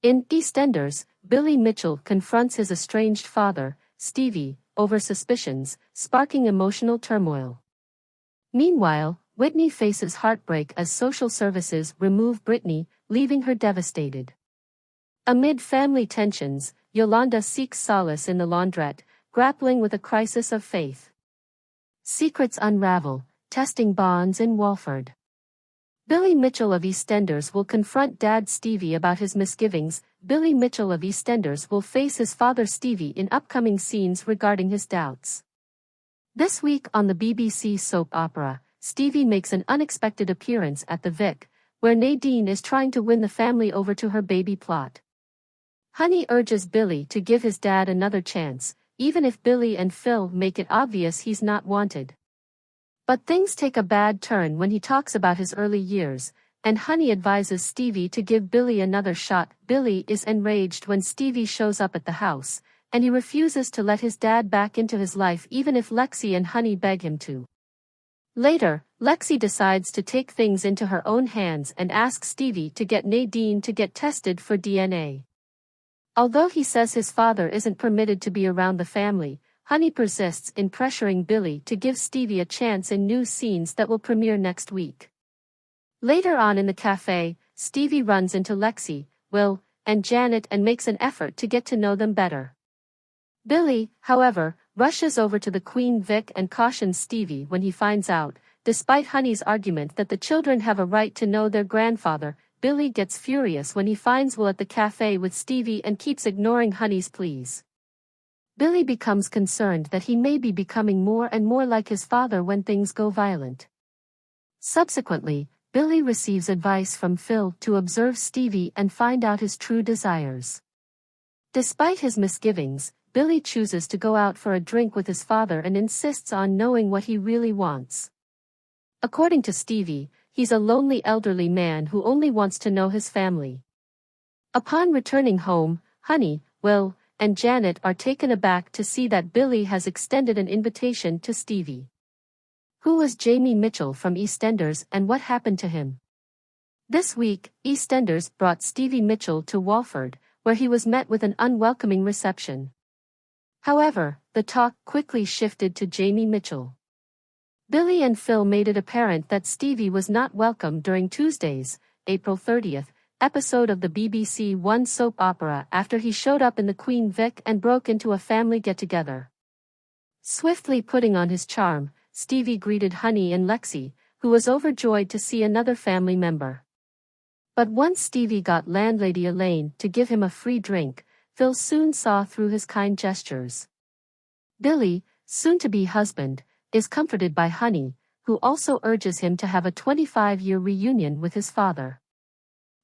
In EastEnders, Billy Mitchell confronts his estranged father, Stevie, over suspicions, sparking emotional turmoil. Meanwhile, Whitney faces heartbreak as social services remove Brittany, leaving her devastated. Amid family tensions, Yolanda seeks solace in the laundrette, grappling with a crisis of faith. Secrets unravel, testing bonds in Walford. Billy Mitchell of EastEnders will confront Dad Stevie about his misgivings. Billy Mitchell of EastEnders will face his father Stevie in upcoming scenes regarding his doubts. This week on the BBC soap opera, Stevie makes an unexpected appearance at the Vic, where Nadine is trying to win the family over to her baby plot. Honey urges Billy to give his dad another chance, even if Billy and Phil make it obvious he's not wanted. But things take a bad turn when he talks about his early years, and Honey advises Stevie to give Billy another shot. Billy is enraged when Stevie shows up at the house, and he refuses to let his dad back into his life even if Lexi and Honey beg him to. Later, Lexi decides to take things into her own hands and asks Stevie to get Nadine to get tested for DNA. Although he says his father isn't permitted to be around the family, Honey persists in pressuring Billy to give Stevie a chance in new scenes that will premiere next week. Later on in the cafe, Stevie runs into Lexi, Will, and Janet and makes an effort to get to know them better. Billy, however, rushes over to the Queen Vic and cautions Stevie when he finds out, despite Honey's argument that the children have a right to know their grandfather. Billy gets furious when he finds Will at the cafe with Stevie and keeps ignoring Honey's pleas. Billy becomes concerned that he may be becoming more and more like his father when things go violent. Subsequently, Billy receives advice from Phil to observe Stevie and find out his true desires. Despite his misgivings, Billy chooses to go out for a drink with his father and insists on knowing what he really wants. According to Stevie, he's a lonely elderly man who only wants to know his family. Upon returning home, Honey, Will, and Janet are taken aback to see that Billy has extended an invitation to Stevie. Who was Jamie Mitchell from EastEnders and what happened to him? This week, EastEnders brought Stevie Mitchell to Walford, where he was met with an unwelcoming reception. However, the talk quickly shifted to Jamie Mitchell. Billy and Phil made it apparent that Stevie was not welcome during Tuesday's, April 30th, episode of the BBC One soap opera after he showed up in the Queen Vic and broke into a family get-together. Swiftly putting on his charm, Stevie greeted Honey and Lexi, who was overjoyed to see another family member. But once Stevie got landlady Elaine to give him a free drink, Phil soon saw through his kind gestures. Billy, soon-to-be husband, is comforted by Honey, who also urges him to have a 25-year reunion with his father.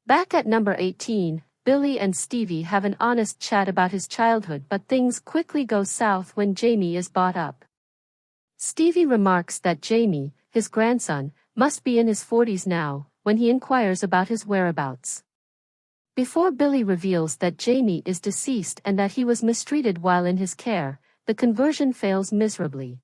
Back at number 18, Billy and Stevie have an honest chat about his childhood, but things quickly go south when Jamie is brought up. Stevie remarks that Jamie, his grandson, must be in his 40s now, when he inquires about his whereabouts. Before Billy reveals that Jamie is deceased and that he was mistreated while in his care, the conversion fails miserably.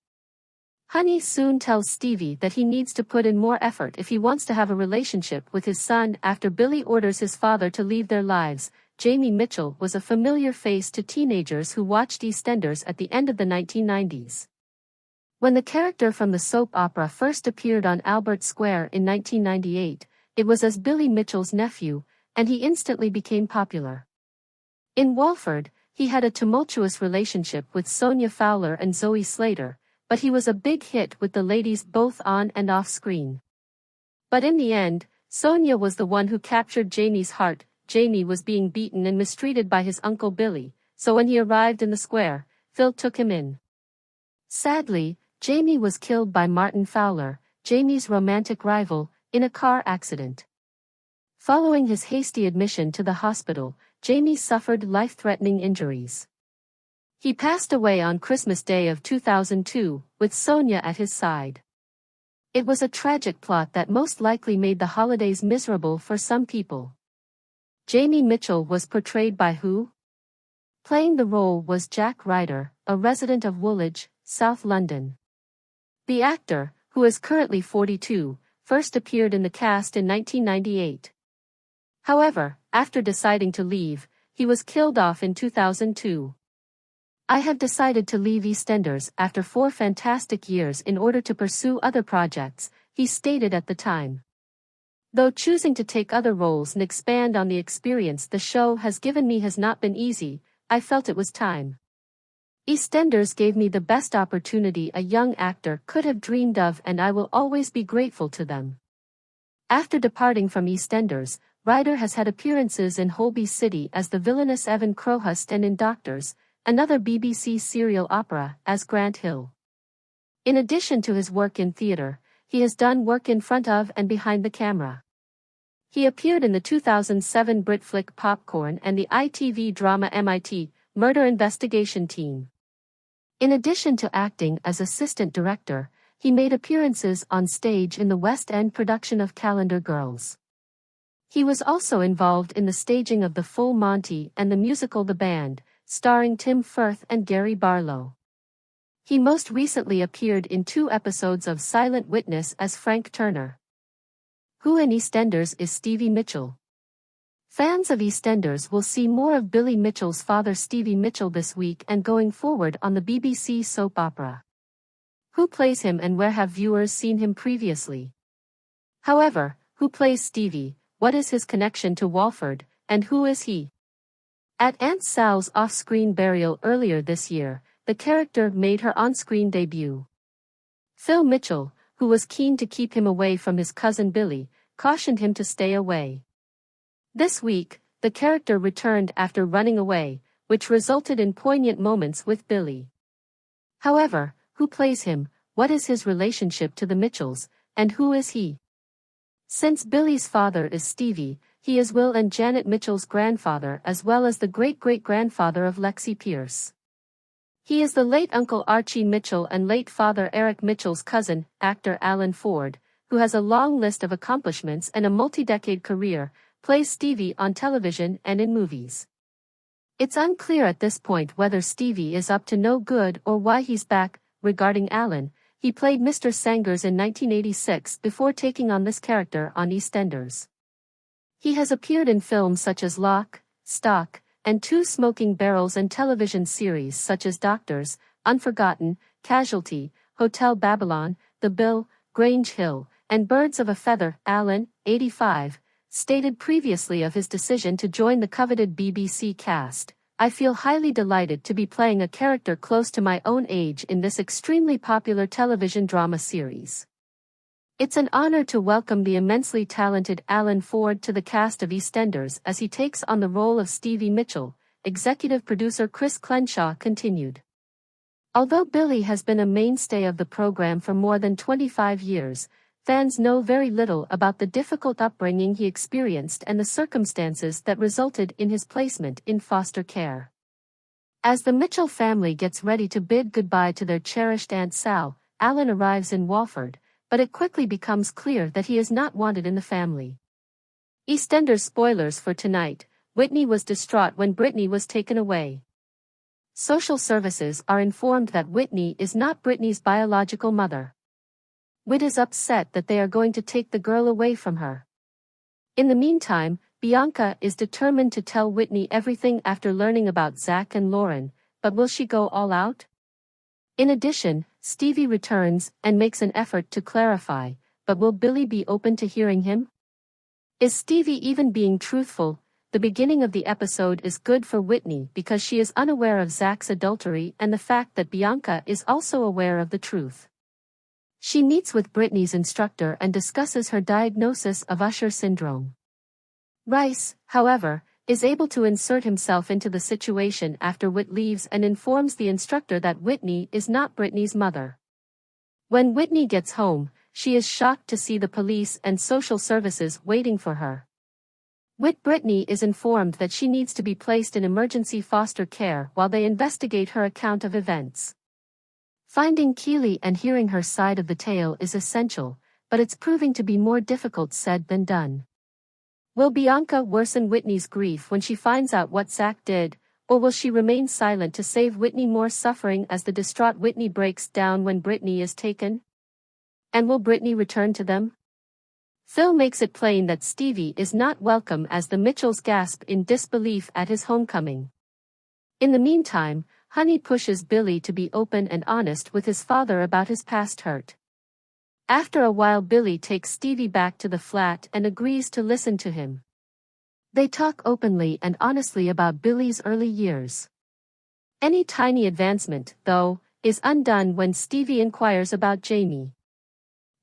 Honey soon tells Stevie that he needs to put in more effort if he wants to have a relationship with his son. After Billy orders his father to leave their lives, Jamie Mitchell was a familiar face to teenagers who watched EastEnders at the end of the 1990s. When the character from the soap opera first appeared on Albert Square in 1998, it was as Billy Mitchell's nephew, and he instantly became popular. In Walford, he had a tumultuous relationship with Sonia Fowler and Zoe Slater, but he was a big hit with the ladies both on and off screen. But in the end, Sonia was the one who captured Jamie's heart. Jamie was being beaten and mistreated by his uncle Billy, so when he arrived in the square, Phil took him in. Sadly, Jamie was killed by Martin Fowler, Jamie's romantic rival, in a car accident. Following his hasty admission to the hospital, Jamie suffered life-threatening injuries. He passed away on Christmas Day of 2002, with Sonia at his side. It was a tragic plot that most likely made the holidays miserable for some people. Jamie Mitchell was portrayed by who? Playing the role was Jack Ryder, a resident of Woolwich, South London. The actor, who is currently 42, first appeared in the cast in 1998. However, after deciding to leave, he was killed off in 2002. I have decided to leave EastEnders after 4 fantastic years in order to pursue other projects, he stated at the time. Though choosing to take other roles and expand on the experience the show has given me has not been easy, I felt it was time. EastEnders gave me the best opportunity a young actor could have dreamed of, and I will always be grateful to them. After departing from EastEnders, Ryder has had appearances in Holby City as the villainous Evan Crowhurst and in Doctors, another BBC serial opera, as Grant Hill. In addition to his work in theatre, he has done work in front of and behind the camera. He appeared in the 2007 Brit flick Popcorn and the ITV drama MIT, Murder Investigation Team. In addition to acting as assistant director, he made appearances on stage in the West End production of Calendar Girls. He was also involved in the staging of The Full Monty and the musical The Band, starring Tim Firth and Gary Barlow. He most recently appeared in 2 episodes of Silent Witness as Frank Turner. Who in EastEnders is Stevie Mitchell? Fans of EastEnders will see more of Billy Mitchell's father Stevie Mitchell this week and going forward on the BBC soap opera. Who plays him and where have viewers seen him previously? However, who plays Stevie, what is his connection to Walford, and who is he? At Aunt Sal's off-screen burial earlier this year, the character made her on-screen debut. Phil Mitchell, who was keen to keep him away from his cousin Billy, cautioned him to stay away. This week, the character returned after running away, which resulted in poignant moments with Billy. However, who plays him, what is his relationship to the Mitchells, and who is he? Since Billy's father is Stevie, he is Will and Janet Mitchell's grandfather as well as the great-great-grandfather of Lexi Pierce. He is the late Uncle Archie Mitchell and late Father Eric Mitchell's cousin, actor Alan Ford, who has a long list of accomplishments and a multi-decade career, plays Stevie on television and in movies. It's unclear at this point whether Stevie is up to no good or why he's back. Regarding Alan, he played Mr. Sangers in 1986 before taking on this character on EastEnders. He has appeared in films such as Lock, Stock, and 2 Smoking Barrels and television series such as Doctors, Unforgotten, Casualty, Hotel Babylon, The Bill, Grange Hill, and Birds of a Feather. Alan, 85, stated previously of his decision to join the coveted BBC cast, "I feel highly delighted to be playing a character close to my own age in this extremely popular television drama series. It's an honor to welcome the immensely talented Alan Ford to the cast of EastEnders as he takes on the role of Stevie Mitchell," executive producer Chris Crenshaw continued. Although Billy has been a mainstay of the program for more than 25 years, fans know very little about the difficult upbringing he experienced and the circumstances that resulted in his placement in foster care. As the Mitchell family gets ready to bid goodbye to their cherished Aunt Sal, Alan arrives in Walford, but it quickly becomes clear that he is not wanted in the family. EastEnders spoilers for tonight: Whitney was distraught when Brittany was taken away. Social services are informed that Whitney is not Brittany's biological mother. Whit is upset that they are going to take the girl away from her. In the meantime, Bianca is determined to tell Whitney everything after learning about Zach and Lauren, but will she go all out? In addition, Stevie returns and makes an effort to clarify, but will Billy be open to hearing him? Is Stevie even being truthful? The beginning of the episode is good for Whitney because she is unaware of Zach's adultery and the fact that Bianca is also aware of the truth. She meets with Brittany's instructor and discusses her diagnosis of Usher syndrome. Rice, however, is able to insert himself into the situation after Whit leaves and informs the instructor that Whitney is not Brittany's mother. When Whitney gets home, she is shocked to see the police and social services waiting for her. Brittany is informed that she needs to be placed in emergency foster care while they investigate her account of events. Finding Keely and hearing her side of the tale is essential, but it's proving to be more difficult said than done. Will Bianca worsen Whitney's grief when she finds out what Zach did, or will she remain silent to save Whitney more suffering as the distraught Whitney breaks down when Brittany is taken? And will Brittany return to them? Phil makes it plain that Stevie is not welcome as the Mitchells gasp in disbelief at his homecoming. In the meantime, Honey pushes Billy to be open and honest with his father about his past hurt. After a while, Billy takes Stevie back to the flat and agrees to listen to him. They talk openly and honestly about Billy's early years. Any tiny advancement, though, is undone when Stevie inquires about Jamie.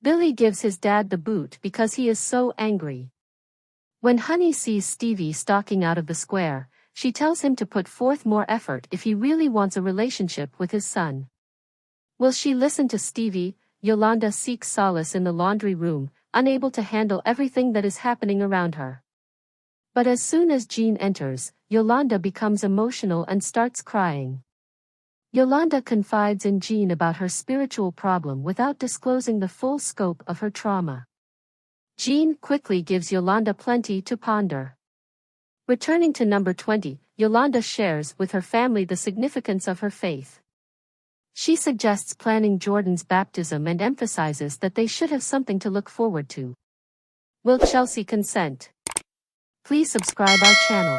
Billy gives his dad the boot because he is so angry. When Honey sees Stevie stalking out of the square, she tells him to put forth more effort if he really wants a relationship with his son. Will she listen to Stevie? Yolanda seeks solace in the laundry room, unable to handle everything that is happening around her. But as soon as Jean enters, Yolanda becomes emotional and starts crying. Yolanda confides in Jean about her spiritual problem without disclosing the full scope of her trauma. Jean quickly gives Yolanda plenty to ponder. Returning to number 20, Yolanda shares with her family the significance of her faith. She suggests planning Jordan's baptism and emphasizes that they should have something to look forward to. Will Chelsea consent? Please subscribe our channel.